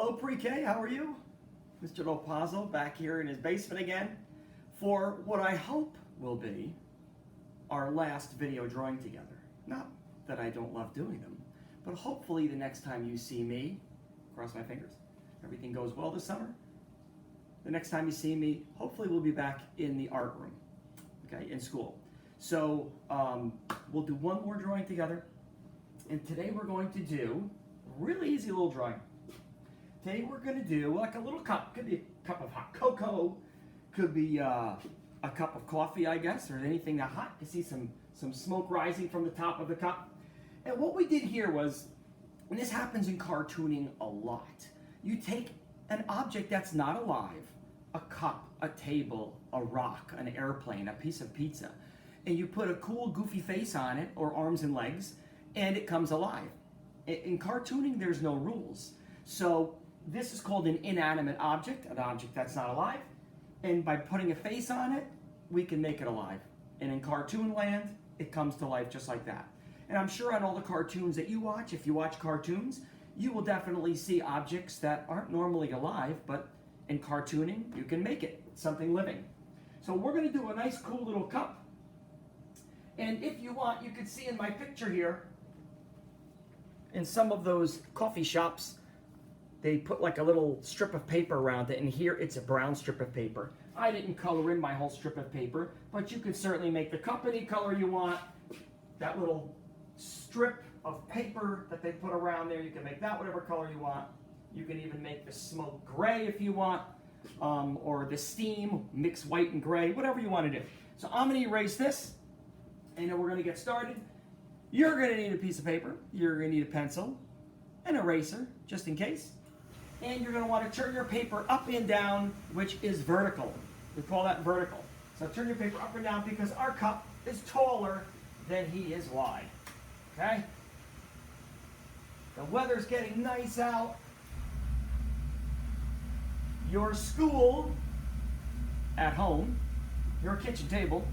Hello, PreK, how are you? Mr. Lopazzo back here in his basement again for what I hope will be our last video drawing together. Not that I don't love doing them, but hopefully the next time you see me, cross my fingers, everything goes well this summer. The next time you see me, hopefully we'll be back in the art room, okay, in school. So we'll do one more drawing together, and today we're going to do a really easy little drawing. Today we're going to do like a little cup. Could be a cup of hot cocoa, could be a cup of coffee, I guess, or anything that hot. You see some smoke rising from the top of the cup. And what we did here was, and this happens in cartooning a lot, you take an object that's not alive, a cup, a table, a rock, an airplane, a piece of pizza, and you put a cool goofy face on it, or arms and legs, and it comes alive. In cartooning, there's no rules. So this is called an inanimate object, an object that's not alive, and by putting a face on it, we can make it alive. And in cartoon land, it comes to life just like that. And I'm sure on all the cartoons that you watch, if you watch cartoons, you will definitely see objects that aren't normally alive, but in cartooning, you can make it something living. So we're going to do a nice cool little cup. And if you want, you can see in my picture here, in some of those coffee shops, they put like a little strip of paper around it, and here it's a brown strip of paper. I didn't color in my whole strip of paper, but you could certainly make the cup any color you want. That little strip of paper that they put around there, you can make that whatever color you want. You can even make the smoke gray if you want, or the steam, mix white and gray, whatever you want to do. So I'm going to erase this, and then we're going to get started. You're going to need a piece of paper, you're going to need a pencil, an eraser, just in case. And you're going to want to turn your paper up and down, which is vertical. We call that vertical. So turn your paper up and down because our cup is taller than he is wide. Okay? The weather's getting nice out. Your school at home, your kitchen table,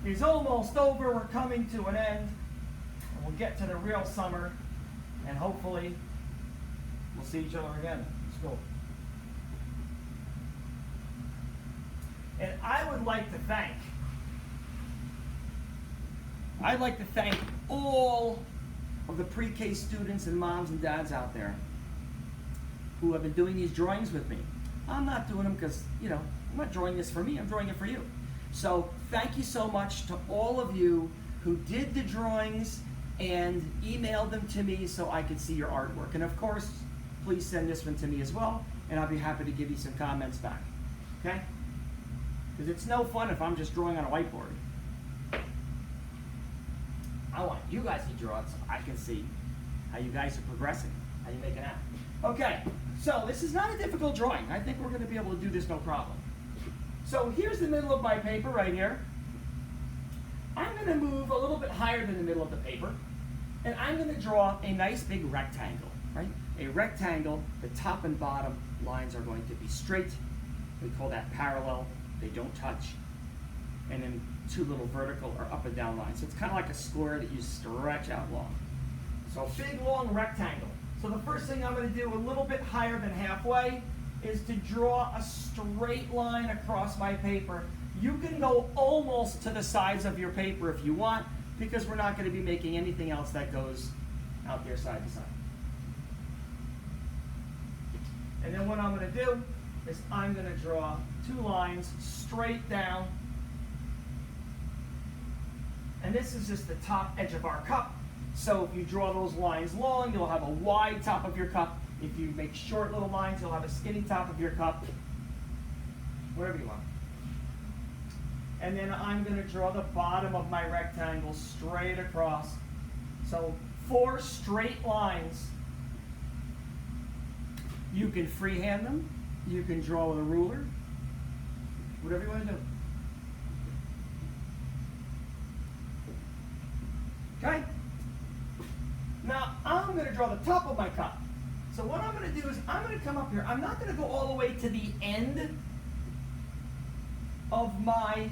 is almost over. We're coming to an end. And we'll get to the real summer, and hopefully we'll see each other again in school. And I'd like to thank all of the pre-K students and moms and dads out there who have been doing these drawings with me. I'm not doing them because, I'm not drawing this for me, I'm drawing it for you. So thank you so much to all of you who did the drawings and emailed them to me so I could see your artwork. And of course, please send this one to me as well, and I'll be happy to give you some comments back, okay? Because it's no fun if I'm just drawing on a whiteboard. I want you guys to draw it so I can see how you guys are progressing, how you make it out. Okay, so this is not a difficult drawing. I think we're going to be able to do this no problem. So here's the middle of my paper right here. I'm going to move a little bit higher than the middle of the paper, and I'm going to draw a nice big rectangle, right? A rectangle, the top and bottom lines are going to be straight. We call that parallel. They don't touch. And then two little vertical or up and down lines. So it's kind of like a square that you stretch out long. So a big, long rectangle. So the first thing I'm going to do a little bit higher than halfway is to draw a straight line across my paper. You can go almost to the sides of your paper if you want, because we're not going to be making anything else that goes out there side to side. And then what I'm going to do is I'm going to draw two lines straight down. And this is just the top edge of our cup. So if you draw those lines long, you'll have a wide top of your cup. If you make short little lines, you'll have a skinny top of your cup. Whatever you want. And then I'm going to draw the bottom of my rectangle straight across. So 4 straight lines. You can freehand them. You can draw with a ruler. Whatever you want to do. Okay? Now I'm going to draw the top of my cup. So what I'm going to do is I'm going to come up here. I'm not going to go all the way to the end of my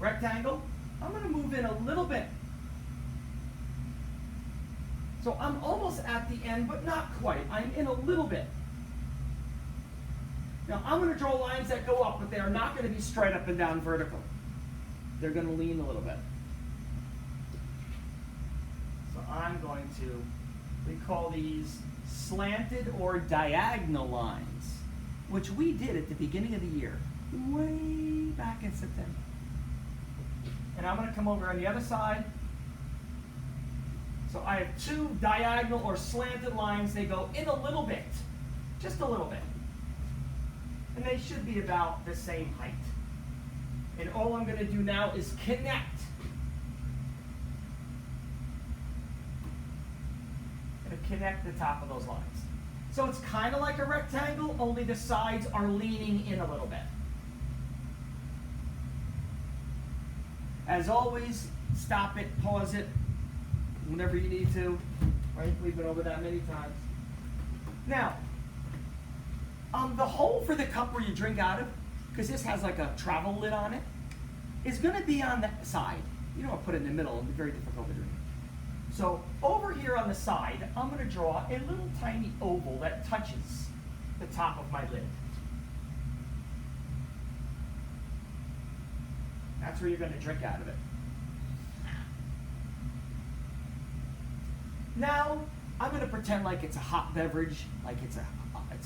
rectangle. I'm going to move in a little bit. So I'm almost at the end, but not quite. I'm in a little bit. Now I'm going to draw lines that go up, but they are not going to be straight up and down vertical. They're going to lean a little bit. So I'm going to, we call these slanted or diagonal lines, which we did at the beginning of the year, way back in September. And I'm going to come over on the other side. So I have two diagonal or slanted lines. They go in a little bit, just a little bit. And they should be about the same height. And all I'm going to do now is connect. I'm going to connect the top of those lines. So it's kind of like a rectangle, only the sides are leaning in a little bit. As always, stop it, pause it, whenever you need to. Right? We've been over that many times. Now, the hole for the cup where you drink out of, because this has like a travel lid on it, is going to be on the side. You don't want to put it in the middle, it'll be very difficult to drink. So over here on the side, I'm going to draw a little tiny oval that touches the top of my lid. That's where you're going to drink out of it. Now, I'm going to pretend like it's a hot beverage, like it's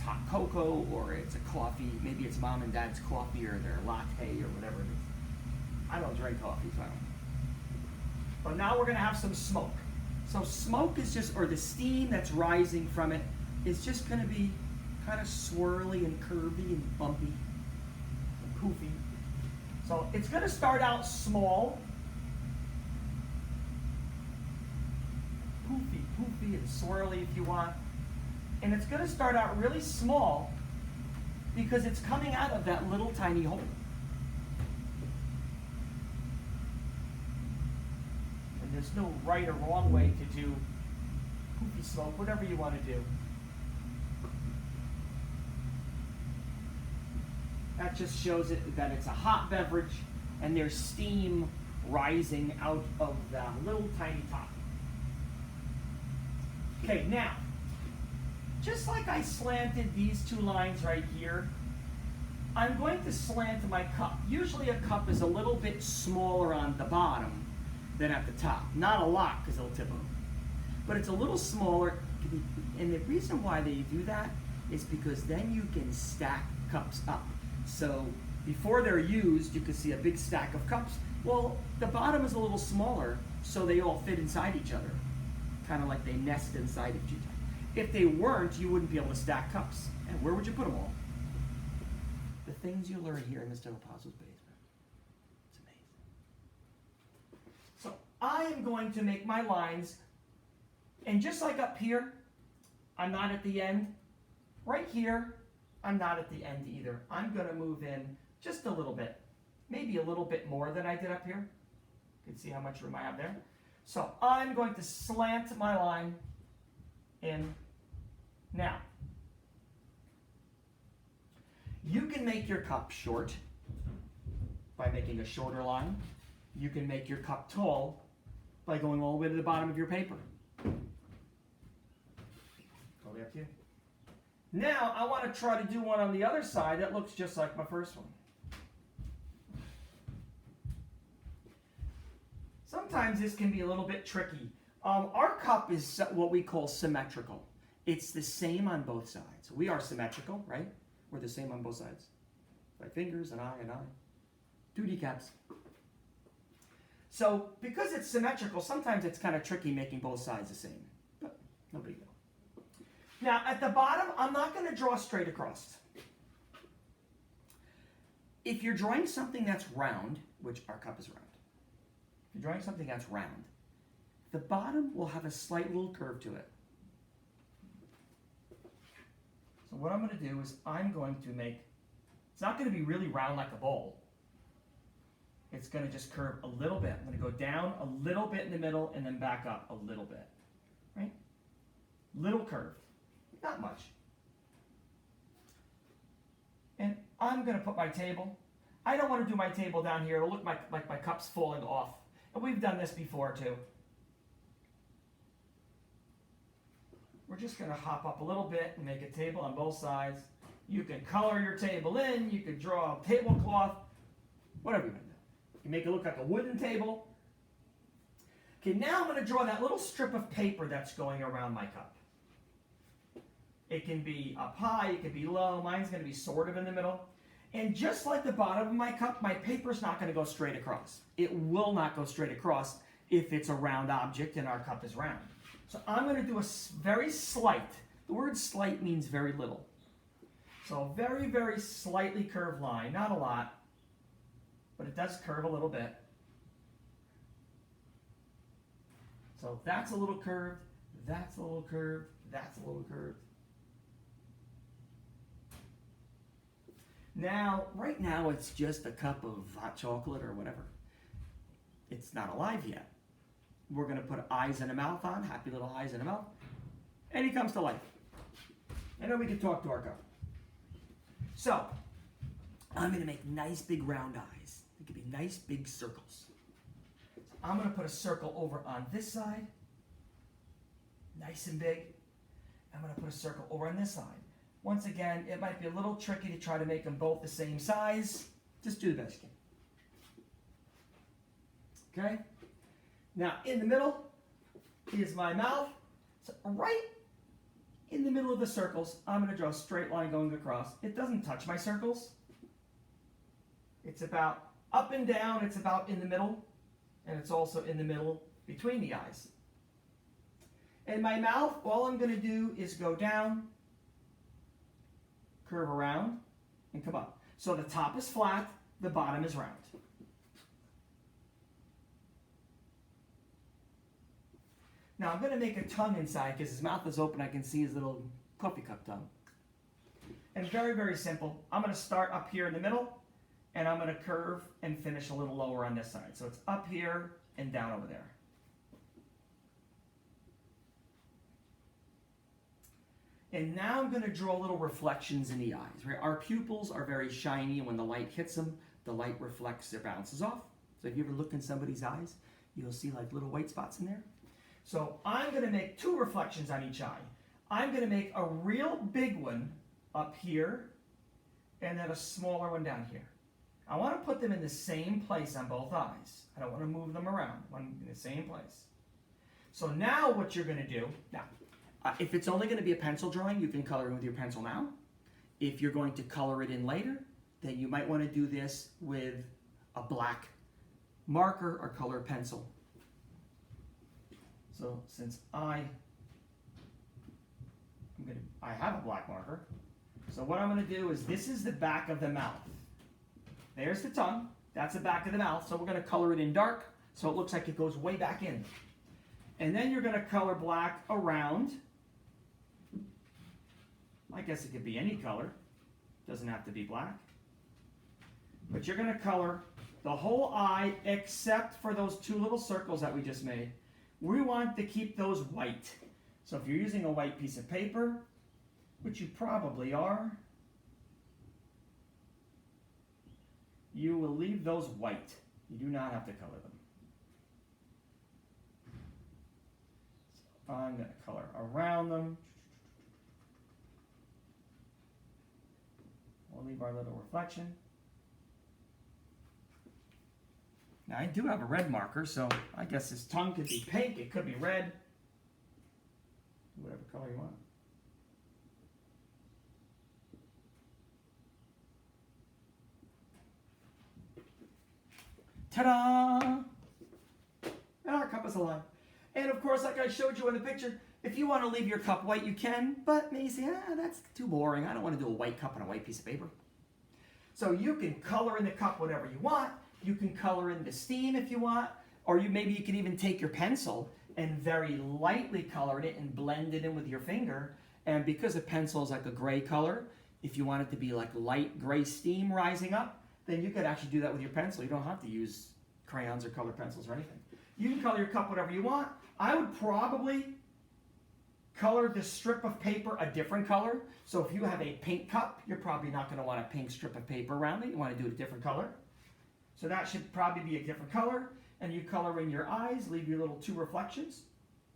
hot cocoa, or it's a coffee. Maybe it's mom and dad's coffee, or their latte, or whatever it is. I don't drink coffee, so I don't. But now we're going to have some smoke. So smoke is just, or the steam that's rising from it, is just going to be kind of swirly and curvy and bumpy and poofy. So it's going to start out small, poofy and swirly if you want. And it's going to start out really small because it's coming out of that little tiny hole. And there's no right or wrong way to do poofy smoke, whatever you want to do. That just shows it that it's a hot beverage and there's steam rising out of the little tiny top. Okay, now, just like I slanted these two lines right here, I'm going to slant my cup. Usually a cup is a little bit smaller on the bottom than at the top. Not a lot, because it'll tip over. But it's a little smaller, and the reason why they do that is because then you can stack cups up. So before they're used, you can see a big stack of cups. Well, the bottom is a little smaller, so they all fit inside each other, kind of like they nest inside of each other. If they weren't, you wouldn't be able to stack cups. And where would you put them all? The things you learn here in Mr. LaPazzo's basement. It's amazing. So I am going to make my lines, and just like up here, I'm not at the end. Right here, I'm not at the end either. I'm going to move in just a little bit, maybe a little bit more than I did up here. You can see how much room I have there. So I'm going to slant my line in. Now, you can make your cup short by making a shorter line. You can make your cup tall by going all the way to the bottom of your paper. Totally up to you. Now, I want to try to do one on the other side that looks just like my first one. Sometimes this can be a little bit tricky. Our cup is what we call symmetrical. It's the same on both sides. We are symmetrical, right? We're the same on both sides. My fingers and I. 2D caps. So, because it's symmetrical, sometimes it's kind of tricky making both sides the same. But no big deal. Now, at the bottom, I'm not going to draw straight across. If you're drawing something that's round, which our cup is round, if you're drawing something that's round, the bottom will have a slight little curve to it. So what I'm going to do is I'm going to make, it's not going to be really round like a bowl. It's going to just curve a little bit. I'm going to go down a little bit in the middle and then back up a little bit, right? Little curve, not much. And I'm going to put my table. I don't want to do my table down here. It'll look like my cup's falling off. And we've done this before too. we're just going to hop up a little bit and make a table on both sides. You can color your table in, you could draw a tablecloth, whatever you want to do. You make it look like a wooden table. Okay, now I'm going to draw that little strip of paper that's going around my cup. It can be up high, it can be low. Mine's going to be sort of in the middle. And just like the bottom of my cup, my paper's not going to go straight across. It will not go straight across if it's a round object and our cup is round. So I'm going to do a very slight. The word slight means very little. So a very, very slightly curved line. Not a lot, but it does curve a little bit. So that's a little curved, that's a little curved, that's a little curved. Now, right now it's just a cup of hot chocolate or whatever. It's not alive yet. We're going to put eyes and a mouth on, happy little eyes and a mouth, and he comes to life. And then we can talk to our cup. So, I'm going to make nice big round eyes. They could be nice big circles. So I'm going to put a circle over on this side, nice and big. I'm going to put a circle over on this side. Once again, it might be a little tricky to try to make them both the same size. Just do the best you can. Okay? Now, in the middle is my mouth. So right in the middle of the circles, I'm going to draw a straight line going across. It doesn't touch my circles. It's about up and down. It's about in the middle. And it's also in the middle between the eyes. And my mouth, all I'm going to do is go down, curve around, and come up. So the top is flat, the bottom is round. Now I'm going to make a tongue inside because his mouth is open. I can see his little coffee cup tongue. And very, very simple. I'm going to start up here in the middle, and I'm going to curve and finish a little lower on this side. So it's up here and down over there. And now I'm going to draw little reflections in the eyes. Right? Our pupils are very shiny, and when the light hits them, the light reflects or bounces off. So if you ever look in somebody's eyes, you'll see like little white spots in there. So I'm going to make two reflections on each eye. I'm going to make a real big one up here, and then a smaller one down here. I want to put them in the same place on both eyes. I don't want to move them around. I want them in the same place. So now what you're going to do, if it's only going to be a pencil drawing, you can color in with your pencil now. If you're going to color it in later, then you might want to do this with a black marker or colored pencil. So since I have a black marker, so what I'm going to do is this is the back of the mouth. There's the tongue. That's the back of the mouth. So we're going to color it in dark so it looks like it goes way back in. And then you're going to color black around. I guess it could be any color. Doesn't have to be black. But you're going to color the whole eye except for those two little circles that we just made. We want to keep those white. So if you're using a white piece of paper, which you probably are, you will leave those white. You do not have to color them. So I'm going to color around them. We'll leave our little reflection. Now I do have a red marker, so I guess his tongue could be pink, it could be red. Whatever color you want. Ta-da! And our cup is alive. And of course, like I showed you in the picture, if you want to leave your cup white, you can, but maybe say, that's too boring. I don't want to do a white cup on a white piece of paper. So you can color in the cup whatever you want. You can color in the steam if you want, or maybe you can even take your pencil and very lightly color it and blend it in with your finger. And because a pencil is like a gray color, if you want it to be like light gray steam rising up, then you could actually do that with your pencil. You don't have to use crayons or colored pencils or anything. You can color your cup whatever you want. I would probably color this strip of paper a different color. So if you have a pink cup, you're probably not going to want a pink strip of paper around it. You want to do a different color. So that should probably be a different color. And you color in your eyes, leave your little two reflections,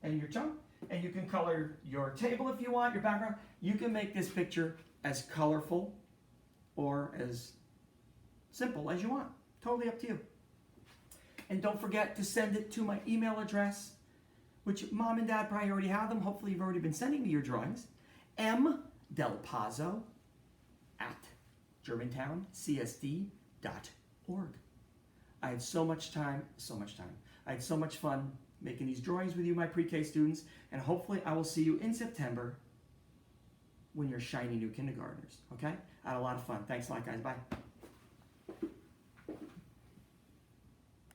and your tongue. And you can color your table if you want, your background. You can make this picture as colorful or as simple as you want. Totally up to you. And don't forget to send it to my email address, which Mom and Dad probably already have them. Hopefully you've already been sending me your drawings. mdelpazzo@germantowncsd.org. I had so much time. I had so much fun making these drawings with you, my pre-K students, and hopefully I will see you in September when you're shiny new kindergartners, okay? I had a lot of fun. Thanks a lot, guys. Bye.